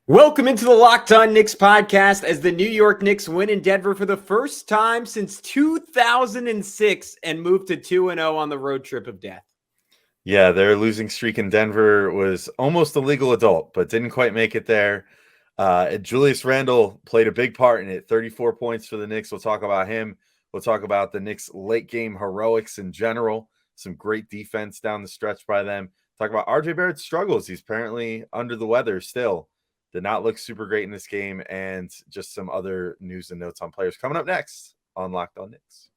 Welcome into the Locked On Knicks podcast as the New York Knicks win in Denver for the first time since 2006 and move to 2-0 on the road trip of death. Yeah, their losing streak in Denver was almost a legal adult, but didn't quite make it there. Julius Randle played a big part in it, 34 points for the Knicks. We'll talk about him. We'll talk about the Knicks' late game heroics in general, some great defense down the stretch by them. Talk about RJ Barrett's struggles. He's apparently under the weather still. Did not look super great in this game, and just some other news and notes on players coming up next on Locked On Knicks.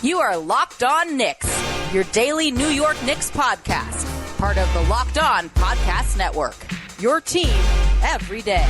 You are Locked On Knicks, your daily New York Knicks podcast, part of the Locked On Podcast Network, your team every day.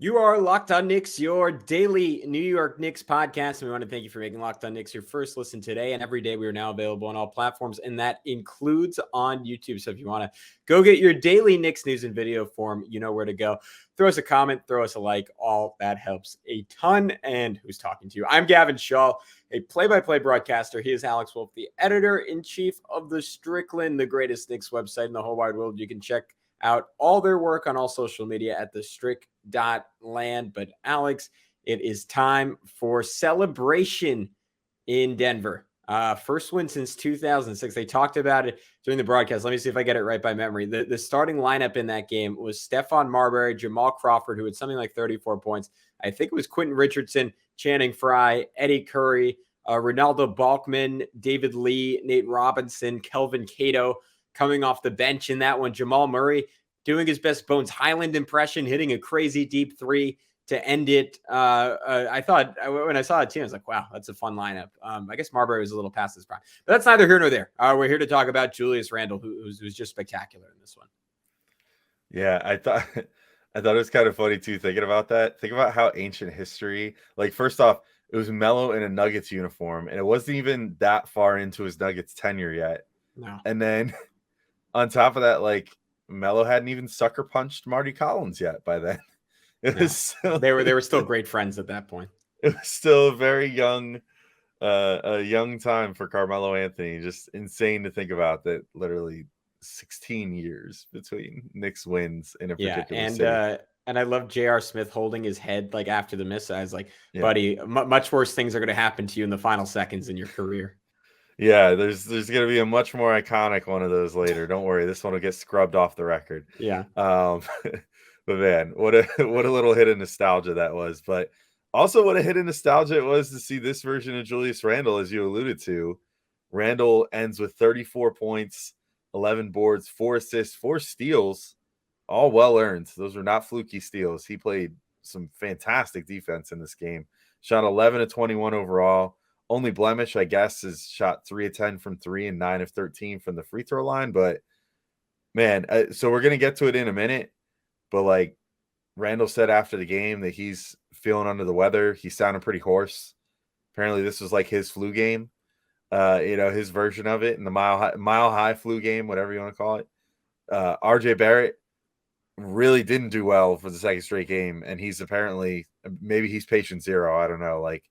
You are Locked On Knicks, your daily New York Knicks podcast. And we want to thank you for making Locked On Knicks your first listen today and every day. We are now available on all platforms, and that includes on YouTube. So if you want to go get your daily Knicks news and video form, you know where to go. Throw us a comment, throw us a like. All that helps a ton. And who's talking to you? I'm Gavin Schall, a play-by-play broadcaster. He is Alex Wolfe, the editor-in-chief of the Strickland, the greatest Knicks website in the whole wide world. You can check out all their work on all social media at thestrick.land. But Alex, it is time for celebration in Denver. First win since 2006. They talked about it during the broadcast. Let me see if I get it right by memory. The starting lineup in that game was Stephon Marbury, Jamal Crawford, who had something like 34 points. I think it was Quentin Richardson, Channing Frye, Eddie Curry, Ronaldo Balkman, David Lee, Nate Robinson, Kelvin Cato coming off the bench in that one. Jamal Murray doing his best Bones Highland impression, hitting a crazy deep three to end it. I thought when I saw the team, I was like, wow, that's a fun lineup. I guess Marbury was a little past his prime, but that's neither here nor there. We're here to talk about Julius Randle, who's just spectacular in this one. Yeah, I thought it was kind of funny too, thinking about that. Think about how ancient history, like first off, it was Melo in a Nuggets uniform, and it wasn't even that far into his Nuggets tenure yet. No. And then on top of that, like Melo hadn't even sucker punched Marty Collins yet by then. It was still, they were still great friends at that point. It was still a very young time for Carmelo Anthony. Just insane to think about that. Literally 16 years between Knicks wins in a particular city. And I love J.R. Smith holding his head like after the miss. I was like, buddy, much worse things are going to happen to you in the final seconds in your career. Yeah, there's going to be a much more iconic one of those later. Don't worry, this one will get scrubbed off the record. Yeah. But man, what a little hit of nostalgia that was. But also what a hit of nostalgia it was to see this version of Julius Randle, as you alluded to. Randle ends with 34 points, 11 boards, 4 assists, 4 steals, all well earned. Those were not fluky steals. He played some fantastic defense in this game. Shot 11 of 21 overall. Only blemish, I guess, is shot 3 of 10 from 3 and 9 of 13 from the free throw line. But, man, so we're going to get to it in a minute. But, like, Randle said after the game that he's feeling under the weather. He sounded pretty hoarse. Apparently this was like his flu game, his version of it, in the mile high flu game, whatever you want to call it. RJ Barrett really didn't do well for the second straight game. And he's apparently, maybe he's patient zero. I don't know. Like,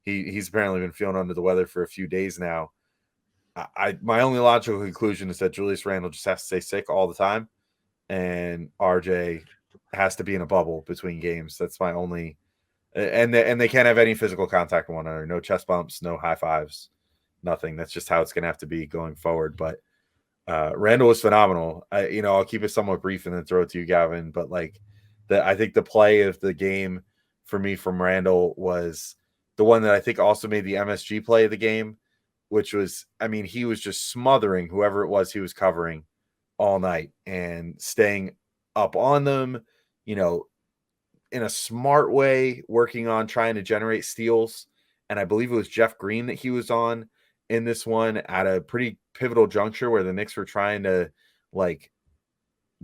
He's apparently been feeling under the weather for a few days now. My only logical conclusion is that Julius Randle just has to stay sick all the time, and RJ has to be in a bubble between games. That's my only. And they can't have any physical contact with one another. No chest bumps, no high fives, nothing. That's just how it's going to have to be going forward. But Randle was phenomenal. I'll keep it somewhat brief and then throw it to you, Gavin. But I think the play of the game for me from Randle was the one that I think also made the MSG play of the game, which was, he was just smothering whoever it was he was covering all night and staying up on them, in a smart way, working on trying to generate steals. And I believe it was Jeff Green that he was on in this one at a pretty pivotal juncture where the Knicks were trying to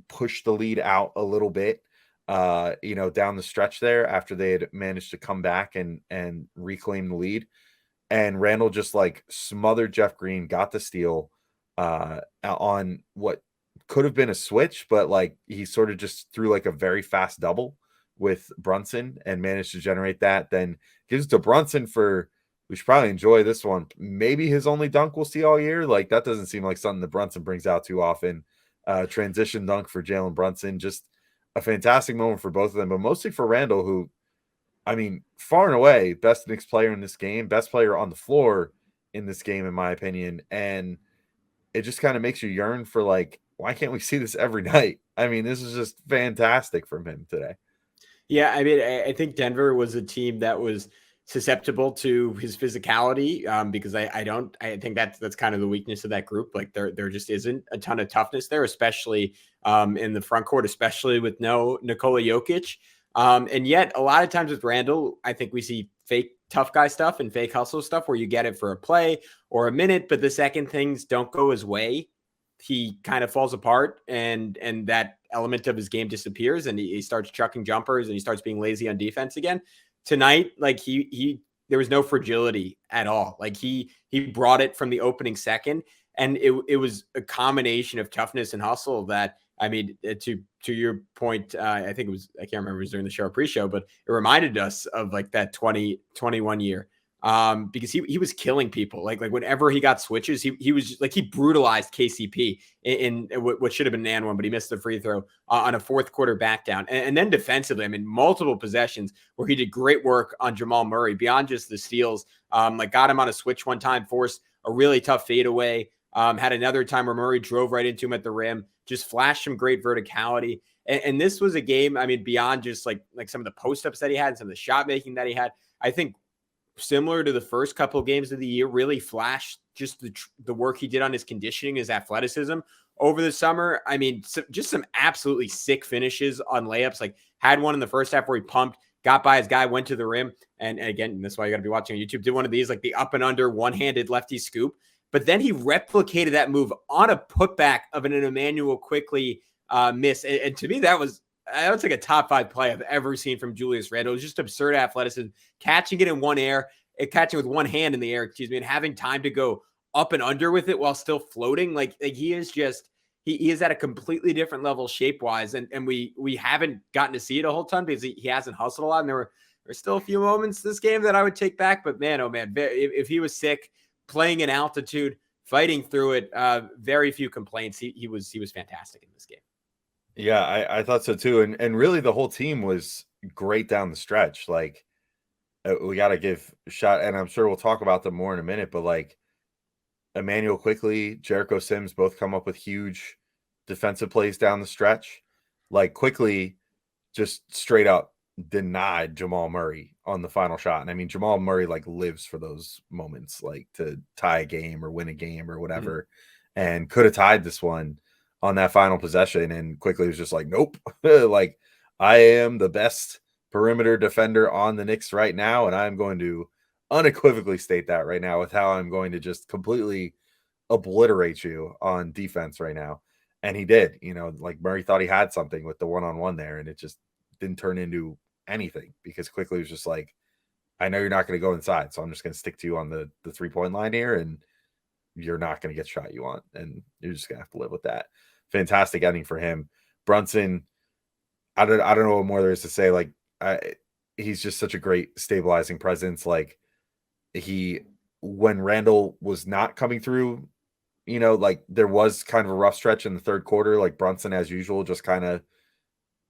push the lead out a little bit. Down the stretch there after they had managed to come back and reclaim the lead. And Randle just smothered Jeff Green, got the steal on what could have been a switch, but he sort of just threw a very fast double with Brunson and managed to generate that. Then gives it to Brunson for, we should probably enjoy this one. Maybe his only dunk we'll see all year. Like, that doesn't seem like something that Brunson brings out too often. Transition dunk for Jalen Brunson, just a fantastic moment for both of them, but mostly for Randle, who, I mean, far and away, best Knicks player in this game, best player on the floor in this game, in my opinion. And it just kind of makes you yearn for, like, why can't we see this every night? I mean, this is just fantastic from him today. Yeah, I mean, I think Denver was a team that was susceptible to his physicality, because I think that's kind of the weakness of that group. Like there just isn't a ton of toughness there, especially in the front court, especially with no Nikola Jokic. And yet a lot of times with Randle, I think we see fake tough guy stuff and fake hustle stuff where you get it for a play or a minute, but the second things don't go his way, he kind of falls apart, and that element of his game disappears, and he starts chucking jumpers, and he starts being lazy on defense again. Tonight, like he there was no fragility at all. Like he brought it from the opening second, and it was a combination of toughness and hustle that, I mean, to your point, I think it was, I can't remember, it was during the show or pre-show, but it reminded us of like that 2021 year. Because he was killing people. Like whenever he got switches, he was just, like, he brutalized KCP in what should have been an and one, but he missed the free throw on a fourth quarter back down. And then defensively, I mean, multiple possessions where he did great work on Jamal Murray beyond just the steals. Like got him on a switch one time, forced a really tough fadeaway. Had another time where Murray drove right into him at the rim, just flashed some great verticality. And this was a game, I mean, beyond just like some of the post-ups that he had, some of the shot making that he had, I think, similar to the first couple of games of the year, really flashed just the work he did on his conditioning, his athleticism over the summer. I mean, just some absolutely sick finishes on layups. Like had one in the first half where he pumped, got by his guy, went to the rim. And again, that's why you got to be watching on YouTube. Did one of these, like the up and under one-handed lefty scoop. But then he replicated that move on a putback of an Immanuel Quickley miss. And to me, that was like a top 5 play I've ever seen from Julius Randle. It was just absurd athleticism, catching it in catching with one hand in the air, and having time to go up and under with it while still floating. Like he is just, he is at a completely different level shape wise. And we haven't gotten to see it a whole ton because he hasn't hustled a lot. And there were still a few moments this game that I would take back, but man, oh man, if he was sick, playing in altitude, fighting through it, very few complaints. He was fantastic in this game. Yeah, I thought so too. And really the whole team was great down the stretch. Like we got to give a shot, and I'm sure we'll talk about them more in a minute, but like Immanuel Quickley, Jericho Sims both come up with huge defensive plays down the stretch. Like Quickley just straight up denied Jamal Murray on the final shot. And I mean, Jamal Murray like lives for those moments, like to tie a game or win a game or whatever, and could have tied this one on that final possession. And Quickley was just like, nope, like I am the best perimeter defender on the Knicks right now. And I'm going to unequivocally state that right now with how I'm going to just completely obliterate you on defense right now. And he did, like Murray thought he had something with the one-on-one there, and it just didn't turn into anything because Quickley was just like, I know you're not going to go inside, so I'm just going to stick to you on the 3-point line here, and you're not going to get the shot you want, and you're just going to have to live with that. Fantastic ending for him. Brunson, I don't know what more there is to say. Like he's just such a great stabilizing presence. Like when Randle was not coming through, like there was kind of a rough stretch in the third quarter. Like Brunson, as usual, just kind of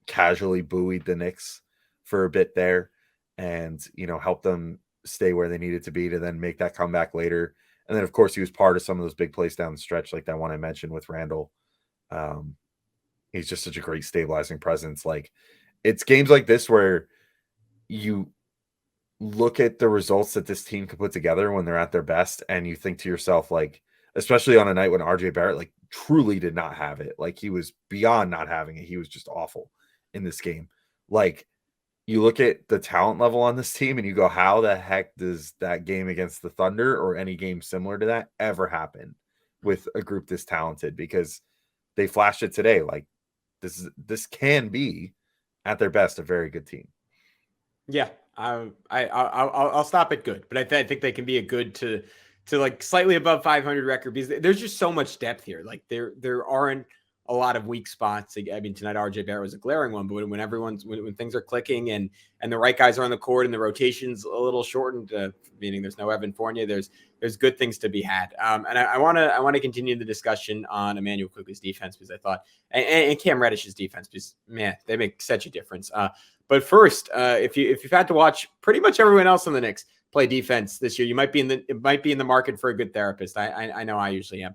casually buoyed the Knicks for a bit there, and helped them stay where they needed to be to then make that comeback later. And then of course he was part of some of those big plays down the stretch, like that one I mentioned with Randle. He's just such a great stabilizing presence. Like it's games like this where you look at the results that this team could put together when they're at their best, and you think to yourself, like, especially on a night when RJ Barrett like truly did not have it, like he was beyond not having it, he was just awful in this game. Like you look at the talent level on this team and you go, how the heck does that game against the Thunder or any game similar to that ever happen with a group this talented? Because they flashed it today. Like this can be at their best a very good team. Yeah, I'll stop at good, but I think they can be a good to like slightly above 500 record because there's just so much depth here. Like there aren't a lot of weak spots. I mean, tonight RJ Barrett was a glaring one, but when things are clicking and the right guys are on the court and the rotation's a little shortened, meaning there's no Evan Fournier, there's good things to be had. And I want to continue the discussion on Immanuel Quickley's defense, because I thought, and Cam Reddish's defense, because man, they make such a difference. But first, if you've had to watch pretty much everyone else on the Knicks play defense this year, it might be in the market for a good therapist. I know I usually am.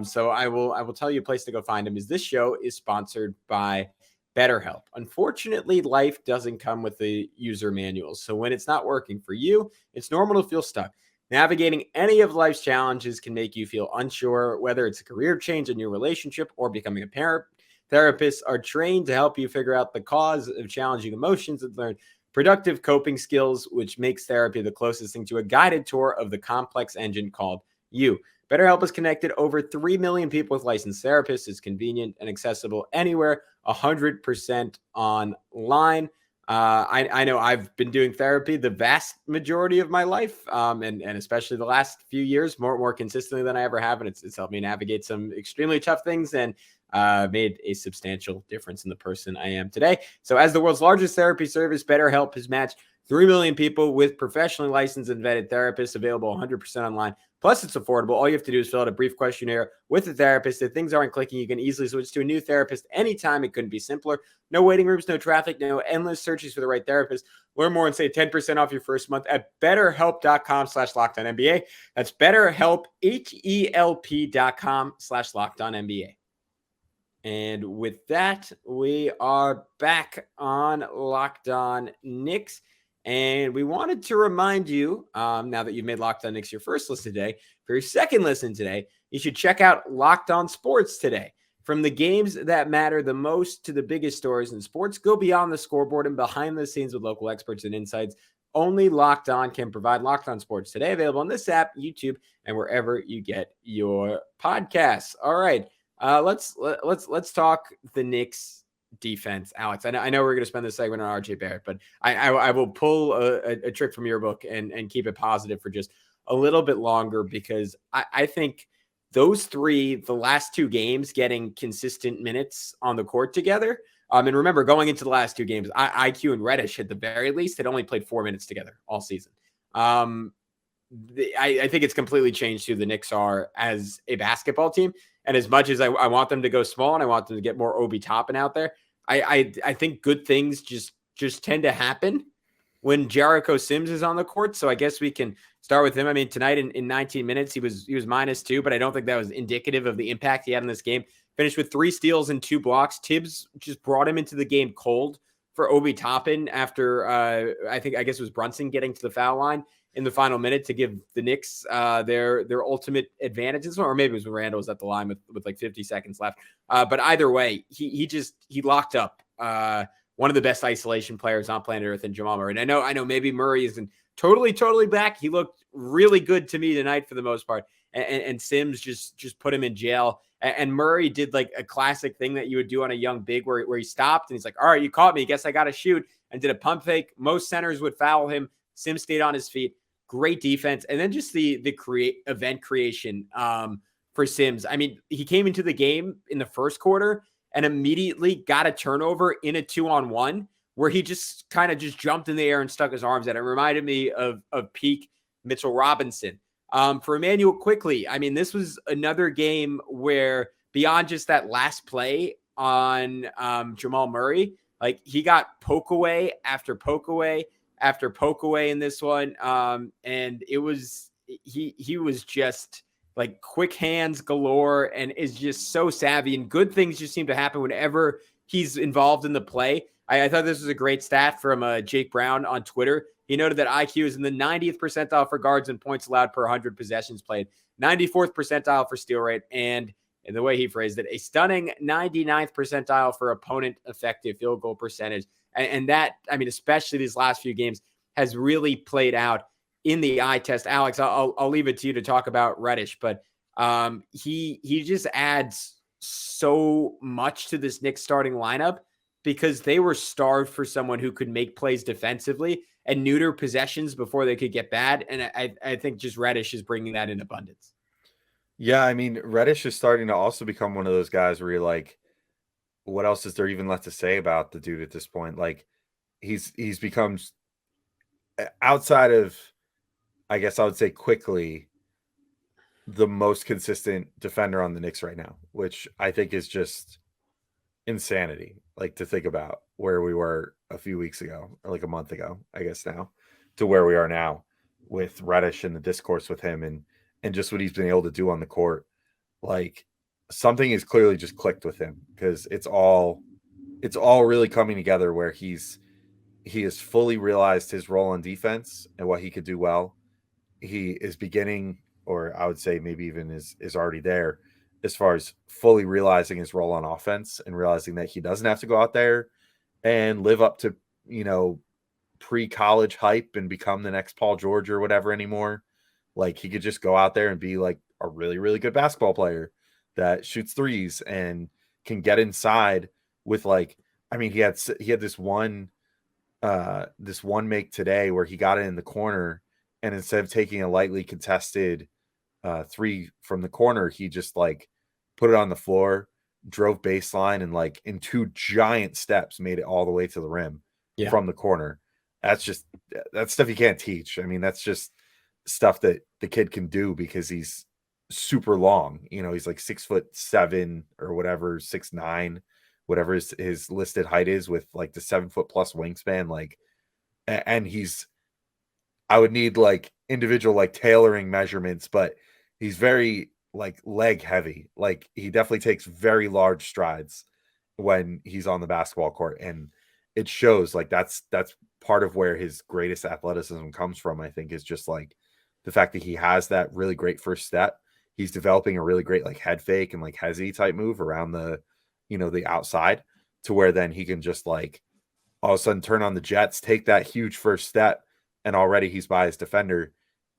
So I will tell you a place to go find him. Is this show is sponsored by BetterHelp. Unfortunately, life doesn't come with the user manuals. So when it's not working for you, it's normal to feel stuck. Navigating any of life's challenges can make you feel unsure, whether it's a career change, a new relationship, or becoming a parent. Therapists are trained to help you figure out the cause of challenging emotions and learn productive coping skills, which makes therapy the closest thing to a guided tour of the complex engine called you. BetterHelp has connected over 3 million people with licensed therapists. It's convenient and accessible anywhere, 100% online. I know I've been doing therapy the vast majority of my life, and especially the last few years, more consistently than I ever have, and it's helped me navigate some extremely tough things and made a substantial difference in the person I am today. So as the world's largest therapy service, BetterHelp has matched 3 million people with professionally licensed and vetted therapists, available 100% online. Plus, it's affordable. All you have to do is fill out a brief questionnaire with a therapist. If things aren't clicking, you can easily switch to a new therapist anytime. It couldn't be simpler. No waiting rooms, no traffic, no endless searches for the right therapist. Learn more and save 10% off your first month at BetterHelp.com/LockedOnNBA. That's BetterHelp, HELP.com/LockedOnNBA. And with that, we are back on Locked On Knicks. And we wanted to remind you, now that you've made Locked On Knicks your first listen today, for your second listen today, you should check out Locked On Sports today. From the games that matter the most to the biggest stories in sports, go beyond the scoreboard and behind the scenes with local experts and insights. Only Locked On can provide. Locked On Sports today, available on this app, YouTube, and wherever you get your podcasts. All right, let's talk the Knicks defense. Alex, I know we're going to spend this segment on RJ Barrett, but I will pull a trick from your book and keep it positive for just a little bit longer, because I think those three, the last two games, getting consistent minutes on the court together. And remember, going into the last two games, IQ and Reddish at the very least had only played 4 minutes together all season. I think it's completely changed who the Knicks are as a basketball team. And as much as I want them to go small and I want them to get more Obi Toppin out there, I think good things just tend to happen when Jericho Sims is on the court. So I guess we can start with him. I mean, tonight in 19 minutes, he was -2, but I don't think that was indicative of the impact he had in this game. Finished with 3 steals and 2 blocks. Tibbs just brought him into the game cold for Obi Toppin after I guess it was Brunson getting to the foul line in the final minute to give the Knicks their ultimate advantages, or maybe it was when Randle was at the line with like 50 seconds left. But either way, he locked up one of the best isolation players on planet Earth in Jamal Murray. And I know maybe Murray isn't totally back. He looked really good to me tonight for the most part. And Sims just put him in jail. And Murray did like a classic thing that you would do on a young big where he stopped and he's like, all right, you caught me. Guess I got to shoot, and did a pump fake. Most centers would foul him. Sims stayed on his feet. Great defense. And then just the event creation for Sims. I mean, he came into the game in the first quarter and immediately got a turnover in a 2-on-1 where he just kind of just jumped in the air and stuck his arms out. It reminded me of peak Mitchell Robinson. For Immanuel Quickley, I mean, this was another game where beyond just that last play on Jamal Murray, like he got poke away after poke away after poke away in this one. And it was, he was just like quick hands galore and is just so savvy, and good things just seem to happen whenever he's involved in the play. I thought this was a great stat from Jake Brown on Twitter. He noted that IQ is in the 90th percentile for guards and points allowed per 100 possessions played, 94th percentile for steal rate, and in the way he phrased it, a stunning 99th percentile for opponent effective field goal percentage. And that, I mean, especially these last few games, has really played out in the eye test. Alex, I'll leave it to you to talk about Reddish, but he just adds so much to this Knicks starting lineup because they were starved for someone who could make plays defensively and neuter possessions before they could get bad. And I think just Reddish is bringing that in abundance. Yeah, I mean, Reddish is starting to also become one of those guys where you're like, what else is there even left to say about the dude at this point? Like he's become, outside of, I guess I would say Quickley, the most consistent defender on the Knicks right now, which I think is just insanity. Like to think about where we were a few weeks ago, or like a month ago, I guess now, to where we are now with Reddish and the discourse with him and just what he's been able to do on the court. Like something is clearly just clicked with him because it's all really coming together where he has fully realized his role on defense and what he could do well. He is beginning, or I would say maybe even is already there, as far as fully realizing his role on offense and realizing that he doesn't have to go out there and live up to, pre-college hype and become the next Paul George or whatever anymore. Like he could just go out there and be like a really, really good basketball player that shoots threes and can get inside with like, I mean, he had this one make today where he got it in the corner, and instead of taking a lightly contested three from the corner, he just like put it on the floor, drove baseline, and like in 2 giant steps made it all the way to the rim from the corner. That's stuff you can't teach. I mean, that's just stuff that the kid can do because he's super long. He's like 6'7" or whatever, 6'9", whatever his listed height is, with like the 7 foot plus wingspan. Like, and I would need like individual like tailoring measurements, but he's very like leg heavy. Like he definitely takes very large strides when he's on the basketball court, and it shows. Like that's part of where his greatest athleticism comes from, I think, is just like the fact that he has that really great first step. He's developing a really great like head fake and like hezzy type move around the, the outside, to where then he can just like all of a sudden turn on the jets, take that huge first step, and already he's by his defender.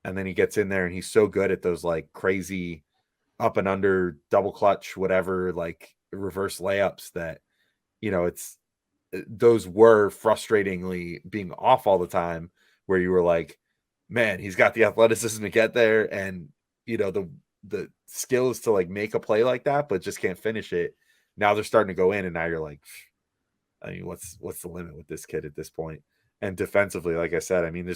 And then he gets in there and he's so good at those like crazy up and under double clutch, whatever, like reverse layups that, those were frustratingly being off all the time, where you were like, man, he's got the athleticism to get there. And, the skills to like make a play like that, but just can't finish it. Now they're starting to go in, and now you're like, I mean, what's the limit with this kid at this point? And defensively, like I said, I mean,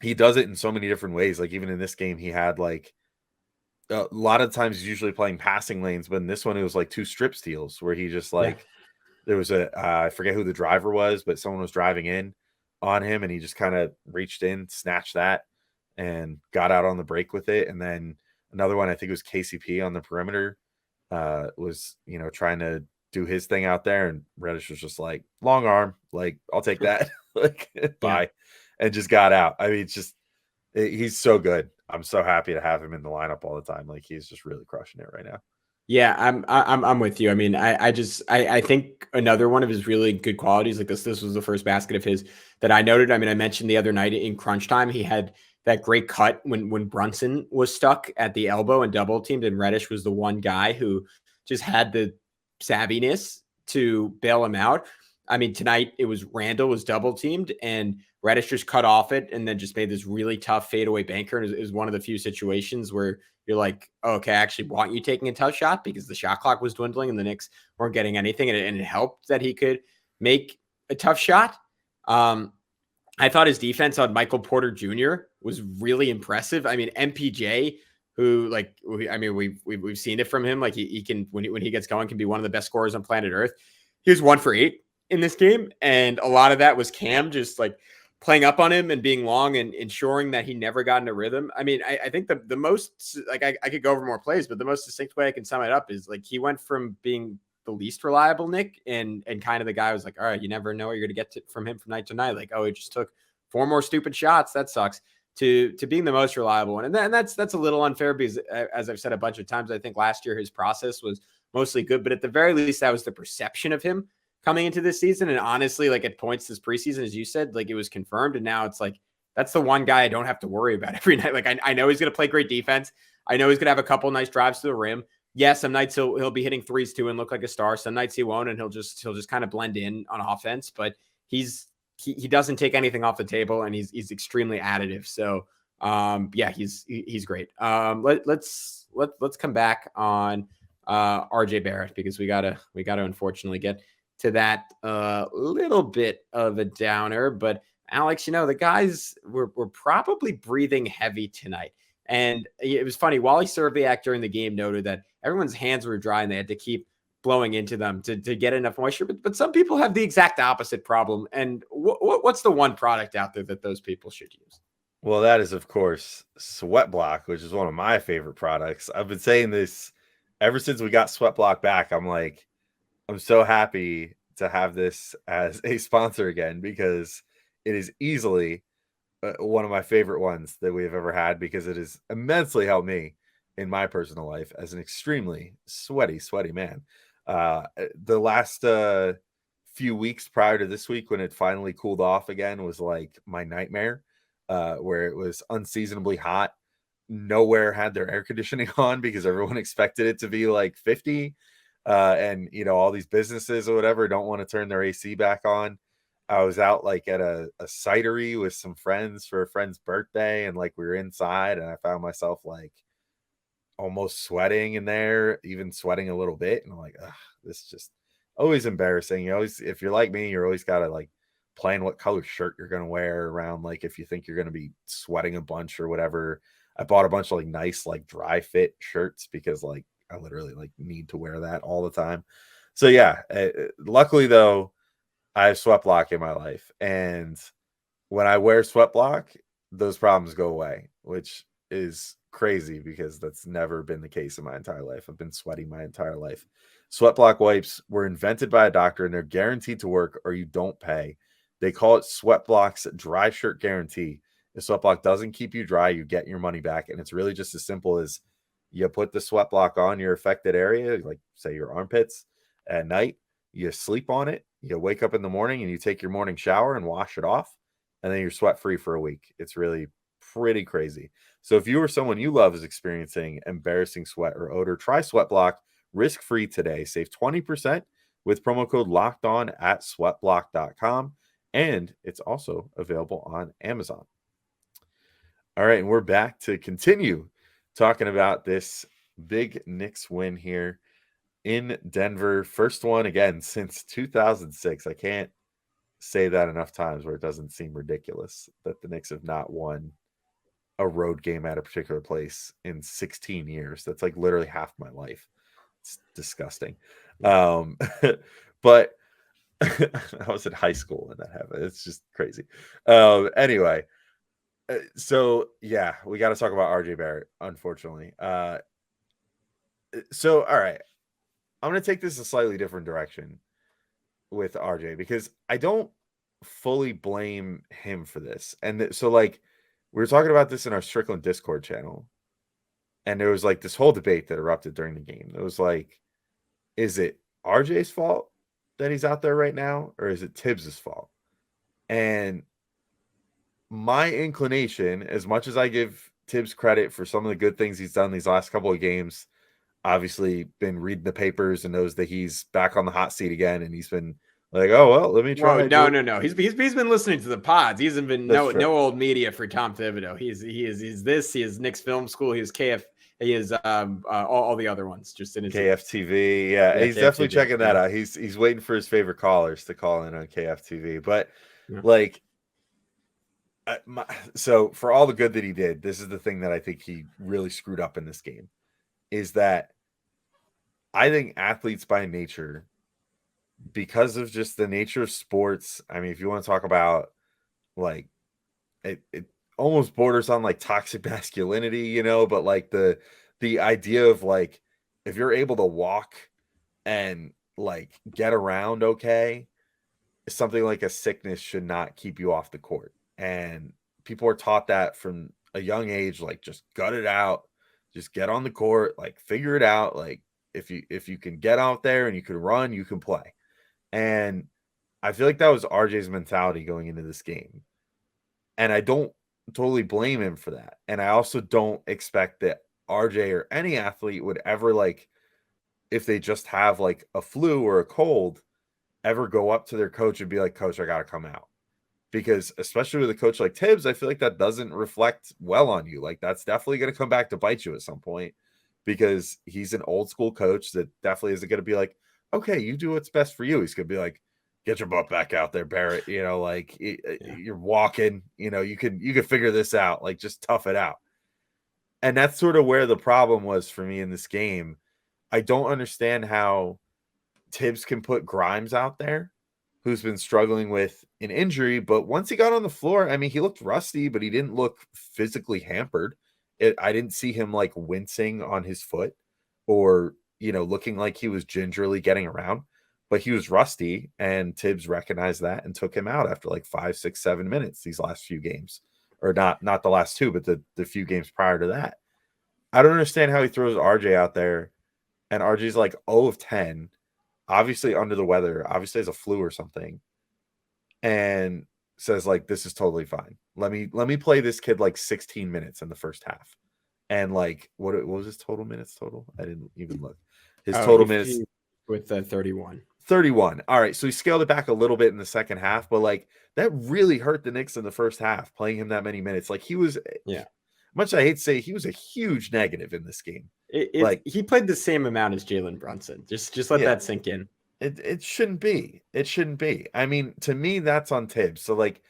he does it in so many different ways. Like even in this game, he had like a lot of times he's usually playing passing lanes, but in this one, it was like 2 strip steals where he just like, there was I forget who the driver was, but someone was driving in on him, and he just kind of reached in, snatched that, and got out on the break with it. And then another one, I think it was KCP on the perimeter, was, trying to do his thing out there, and Reddish was just like, long arm, like, I'll take that. Like, bye. And just got out. I mean, he's so good. I'm so happy to have him in the lineup all the time. Like he's just really crushing it right now. Yeah, I'm with you. I mean, I think another one of his really good qualities, like this was the first basket of his that I noted. I mean, I mentioned the other night in crunch time, he had that great cut when Brunson was stuck at the elbow and double teamed, and Reddish was the one guy who just had the savviness to bail him out. I mean, tonight it was Randle was double teamed, and Reddish just cut off it and then just made this really tough fadeaway banker. And it was one of the few situations where you're like, oh, okay, I actually want you taking a tough shot, because the shot clock was dwindling and the Knicks weren't getting anything. And it helped that he could make a tough shot. I thought his defense on Michael Porter Jr. was really impressive. I mean, MPJ, who we've seen it from him. Like he can, when he gets going, can be one of the best scorers on planet Earth. He was 1 for 8 in this game. And a lot of that was Cam just like playing up on him and being long and ensuring that he never got into rhythm. I mean, I think the most, like I could go over more plays, but the most distinct way I can sum it up is like he went from being the least reliable Nick and kind of the guy who was like, all right, you never know what you're going to get from him from night to night. Like, oh, he just took 4 more stupid shots. That sucks. To being the most reliable one. And that's a little unfair because, as I've said a bunch of times, I think last year his process was mostly good, but at the very least, that was the perception of him coming into this season. And honestly, like at points this preseason, as you said, like it was confirmed. And now it's like, that's the one guy I don't have to worry about every night. Like I know he's going to play great defense. I know he's going to have a couple nice drives to the rim. Yeah, some nights he'll be hitting threes too and look like a star. Some nights he won't, and he'll just kind of blend in on offense. But he doesn't take anything off the table, and he's extremely additive. So yeah, he's great. Let's come back on RJ Barrett, because we gotta unfortunately get to that little bit of a downer. But Alex, the guys were probably breathing heavy tonight. And it was funny. Wally Szczerbiak during the game noted that everyone's hands were dry and they had to keep blowing into them to get enough moisture. But some people have the exact opposite problem. And what's the one product out there that those people should use? Well, that is, of course, SweatBlock, which is one of my favorite products. I've been saying this ever since we got SweatBlock back. I'm so happy to have this as a sponsor again, because it is easily one of my favorite ones that we have ever had, because it has immensely helped me in my personal life as an extremely sweaty man. The last few weeks prior to this week, when it finally cooled off again, was like my nightmare, where it was unseasonably hot. Nowhere had their air conditioning on because everyone expected it to be like 50. And all these businesses or whatever don't want to turn their AC back on. I was out like at a cidery with some friends for a friend's birthday, and like we were inside, and I found myself like almost sweating in there, even sweating a little bit. And I'm like, ugh, this is just always embarrassing. You always, if you're like me, you're always got to like plan what color shirt you're going to wear around, like if you think you're going to be sweating a bunch or whatever. I bought a bunch of like nice, like dry fit shirts because like I literally like need to wear that all the time. So yeah, luckily though, I have SweatBlock in my life. And when I wear SweatBlock, those problems go away, which is crazy because that's never been the case in my entire life. I've been sweating my entire life. SweatBlock wipes were invented by a doctor and they're guaranteed to work or you don't pay. They call it SweatBlock's dry shirt guarantee. If SweatBlock doesn't keep you dry, you get your money back. And it's really just as simple as you put the SweatBlock on your affected area, like say your armpits at night, you sleep on it, you wake up in the morning and you take your morning shower and wash it off, and then you're sweat free for a week. It's really pretty crazy. So if you or someone you love is experiencing embarrassing sweat or odor, try SweatBlock risk-free today. Save 20% with promo code LOCKEDON at sweatblock.com. And it's also available on Amazon. All right, and we're back to continue talking about this big Knicks win here in Denver. First one again since 2006. I can't say that enough times where it doesn't seem ridiculous that the Knicks have not won a road game at a particular place in 16 years. That's like literally half my life. It's disgusting. But I was in high school when that happened. It's just crazy. Anyway, so yeah, we got to talk about RJ Barrett, unfortunately. So, all right, I'm going to take this a slightly different direction with RJ because I don't fully blame him for this. And so like, we were talking about this in our Strickland Discord channel, and there was like this whole debate that erupted during the game. It was like, is it RJ's fault that he's out there right now, or is it Tibbs's fault? And my inclination, as much as I give Tibbs credit for some of the good things he's done these last couple of games, obviously been reading the papers and knows that he's back on the hot seat again, and he's been like, oh well, let me try. Whoa, no. He's been listening to the pods. He hasn't been no old media for Tom Thibodeau. He is Knicks Film School. He is KF. He is all the other ones just in his KFTV. Yeah, he's KFTV, definitely checking that out. He's waiting for his favorite callers to call in on KFTV. But like, so for all the good that he did, this is the thing that I think he really screwed up in this game, is that I think athletes by nature, because of just the nature of sports, I mean, if you want to talk about like it almost borders on like toxic masculinity, but like the idea of like, if you're able to walk and like get around okay, something like a sickness should not keep you off the court. And people are taught that from a young age, like just gut it out, just get on the court, like figure it out. Like if you can get out there and you can run, you can play. And I feel like that was RJ's mentality going into this game. And I don't totally blame him for that. And I also don't expect that RJ or any athlete would ever, like, if they just have like a flu or a cold, ever go up to their coach and be like, coach, I got to come out. Because especially with a coach like Tibbs, I feel like that doesn't reflect well on you. Like that's definitely going to come back to bite you at some point, because he's an old school coach that definitely isn't going to be like, okay, you do what's best for you. He's going to be like, get your butt back out there, Barrett. Like you're walking, you can figure this out. Like just tough it out. And that's sort of where the problem was for me in this game. I don't understand how Tibbs can put Grimes out there, who's been struggling with an injury. But once he got on the floor, I mean, he looked rusty, but he didn't look physically hampered. I didn't see him like wincing on his foot or, looking like he was gingerly getting around, but he was rusty, and Tibbs recognized that and took him out after like 5, 6, 7 minutes these last few games. Or not the last two, but the few games prior to that. I don't understand how he throws RJ out there, and RJ's like 0 of 10, obviously under the weather, obviously has a flu or something, and says like, this is totally fine. Let me play this kid like 16 minutes in the first half. And like, what was his total minutes total? I didn't even look. His total minutes with 31. 31. All right. So he scaled it back a little bit in the second half, but like that really hurt the Knicks in the first half, playing him that many minutes. Like he was, much I hate to say, he was a huge negative in this game. He played the same amount as Jalen Brunson. Just let that sink in. It shouldn't be. It shouldn't be. I mean, to me, that's on Tibbs. So like,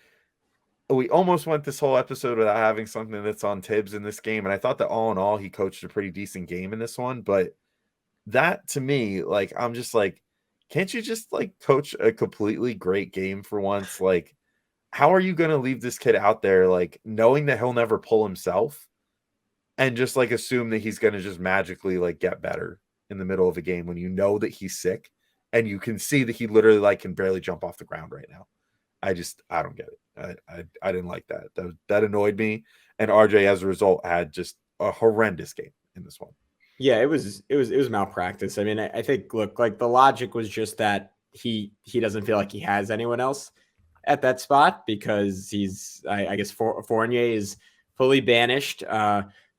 we almost went this whole episode without having something that's on Tibbs in this game. And I thought that all in all, he coached a pretty decent game in this one. But that to me, like, I'm just like, can't you just like coach a completely great game for once? Like, how are you going to leave this kid out there, like knowing that he'll never pull himself and just like assume that he's going to just magically like get better in the middle of a game when you know that he's sick and you can see that he literally like can barely jump off the ground right now? I don't get it. I didn't like that. That annoyed me. And RJ, as a result, had just a horrendous game in this one. Yeah, it was malpractice. I mean, I think, look, like the logic was just that he doesn't feel like he has anyone else at that spot because he's, I guess Fournier is fully banished.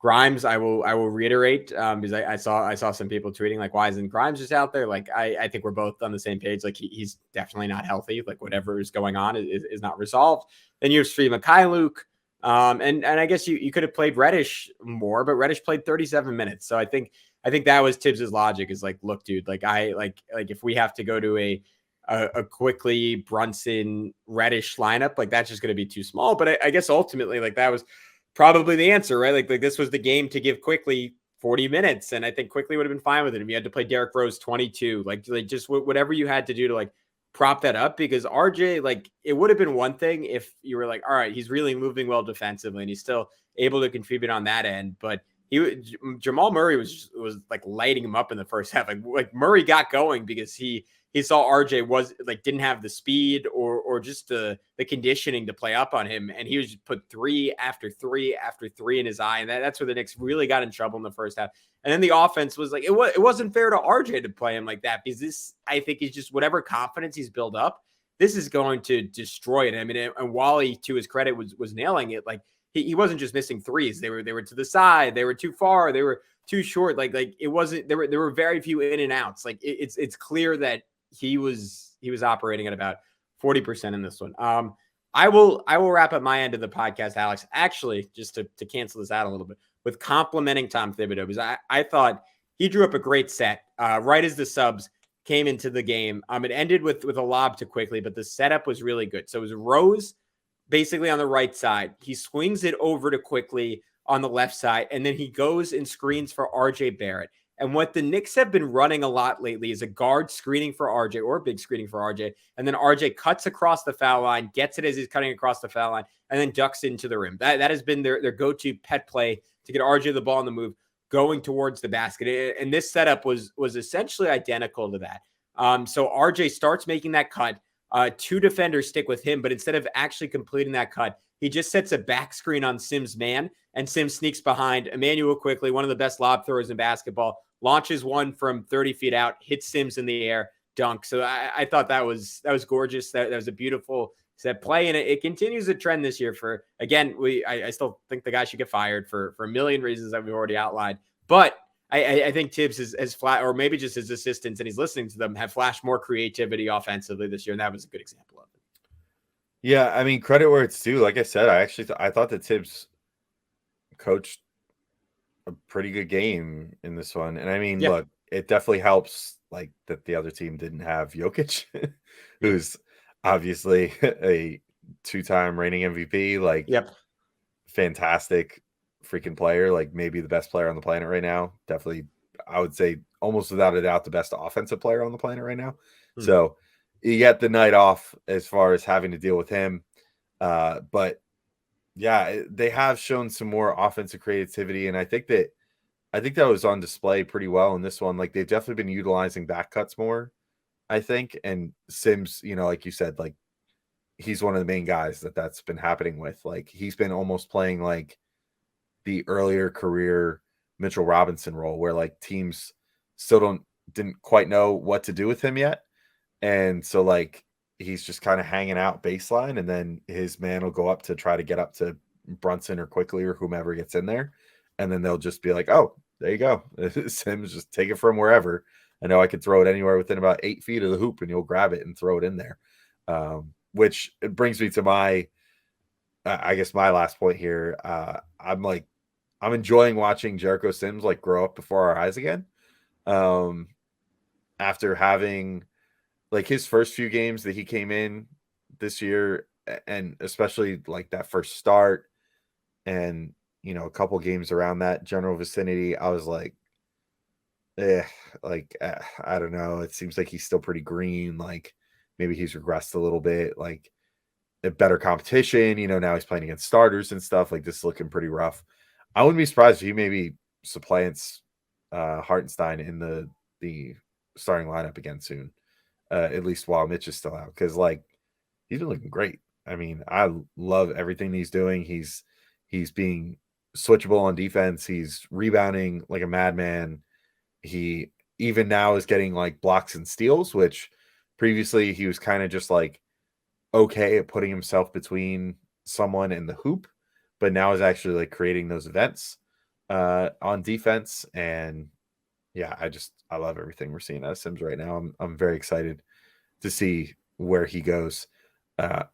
Grimes, I will reiterate, because I saw some people tweeting like, why isn't Grimes just out there? Like, I think we're both on the same page. Like he's definitely not healthy. Like whatever is going on is not resolved. Then you have Sri Mikhailuk. And I guess you could have played Reddish more, but Reddish played 37 minutes. So I think that was Tibbs's logic is like, look, dude, like if we have to go to a Quickley, Brunson, Reddish lineup, like that's just going to be too small. But I guess ultimately like that was probably the answer, right? Like this was the game to give Quickley 40 minutes. And I think Quickley would have been fine with it. If you had to play Derrick Rose 22, like just whatever you had to do to like prop that up, because RJ, like it would have been one thing if you were like, all right, he's really moving well defensively and he's still able to contribute on that end. But Jamal Murray was like lighting him up in the first half. Like Murray got going because he saw RJ was like didn't have the speed or just the conditioning to play up on him, and he was just put 3 after 3 after 3 in his eye, and that's where the Knicks really got in trouble in the first half. And then the offense was like it wasn't fair to RJ to play him like that, because this, I think, is just whatever confidence he's built up, this is going to destroy it. I mean, and Wally, to his credit, was nailing it. Like he wasn't just missing threes; they were to the side, they were too far, they were too short. Like it wasn't, there were very few in and outs. Like it's clear that he was operating at about 40% in this one. I will wrap up my end of the podcast, Alex, actually, just to cancel this out a little bit, with complimenting Tom Thibodeau, because I thought he drew up a great set right as the subs came into the game. It ended with a lob to Quickley, but the setup was really good. So it was Rose basically on the right side. He swings it over to Quickley on the left side, and then he goes and screens for RJ Barrett. And what the Knicks have been running a lot lately is a guard screening for RJ or a big screening for RJ. And then RJ cuts across the foul line, gets it as he's cutting across the foul line, and then ducks into the rim. That has been their go-to pet play to get RJ the ball on the move, going towards the basket. And this setup was essentially identical to that. So RJ starts making that cut. 2 defenders stick with him, but instead of actually completing that cut, he just sets a back screen on Sims' man, and Sims sneaks behind Immanuel Quickley, one of the best lob throwers in basketball, launches one from 30 feet out, hits Sims in the air, dunk. So I thought that was gorgeous. That was a beautiful set play, and it continues a trend this year. For again, I still think the guy should get fired for a million reasons that we've already outlined, but I think Tibbs has flat, or maybe just his assistants, and he's listening to them, have flashed more creativity offensively this year, and that was a good example of it. Yeah, I mean, credit where it's due. Like I said, I thought that Tibbs coached a pretty good game in this one. And I mean, Yeah. look, it definitely helps like that the other team didn't have Jokic, who's obviously a 2-time reigning MVP, like Yep. fantastic freaking player, like maybe the best player on the planet right now. Definitely, I would say almost without a doubt the best offensive player on the planet right now. So you get the night off as far as having to deal with him. But yeah, they have shown some more offensive creativity, and I think that was on display pretty well in this one. Like they've definitely been utilizing back cuts more, I think. And Sims, like you said, like he's one of the main guys that's been happening with. Like he's been almost playing like the earlier career Mitchell Robinson role, where like teams still didn't quite know what to do with him yet, and so like he's just kind of hanging out baseline, and then his man will go up to try to get up to Brunson or Quickley or whomever gets in there, and then they'll just be like, "Oh, there you go, Sims, just take it from wherever. I know I could throw it anywhere within about 8 feet of the hoop, and you'll grab it and throw it in there." Which it brings me to my, I guess my last point here. I'm enjoying watching Jericho Sims like grow up before our eyes again. After having like his first few games that he came in this year, and especially like that first start and a couple games around that general vicinity, I was like, I don't know. It seems like he's still pretty green. Like maybe he's regressed a little bit. Like a better competition. Now he's playing against starters and stuff. Like this is looking pretty rough. I wouldn't be surprised if he maybe supplants Hartenstein in the starting lineup again soon. At least while Mitch is still out, because like he's been looking great. I mean, I love everything he's doing. He's being switchable on defense. He's rebounding like a madman. He even now is getting like blocks and steals, which previously he was kind of just like okay at putting himself between someone and the hoop, but now is actually like creating those events on defense. And yeah, I love everything we're seeing out of Sims right now. I'm very excited to see where he goes.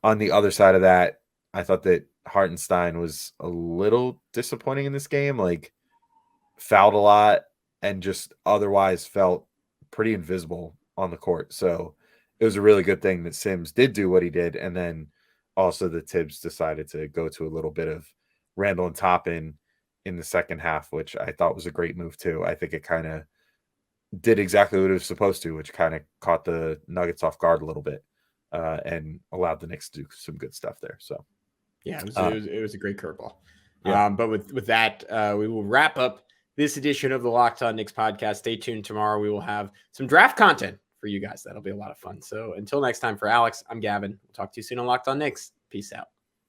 On the other side of that, I thought that Hartenstein was a little disappointing in this game, like fouled a lot and just otherwise felt pretty invisible on the court. So it was a really good thing that Sims did do what he did. And then also the Tibbs decided to go to a little bit of Randle and Toppin in the second half, which I thought was a great move too. I think it kind of did exactly what it was supposed to, which kind of caught the Nuggets off guard a little bit and allowed the Knicks to do some good stuff there. So yeah, it was a great curveball. Yeah. But with that, we will wrap up this edition of the Locked On Knicks podcast. Stay tuned. Tomorrow we will have some draft content for you guys. That'll be a lot of fun. So until next time, for Alex, I'm Gavin. We'll talk to you soon on Locked On Knicks. Peace out.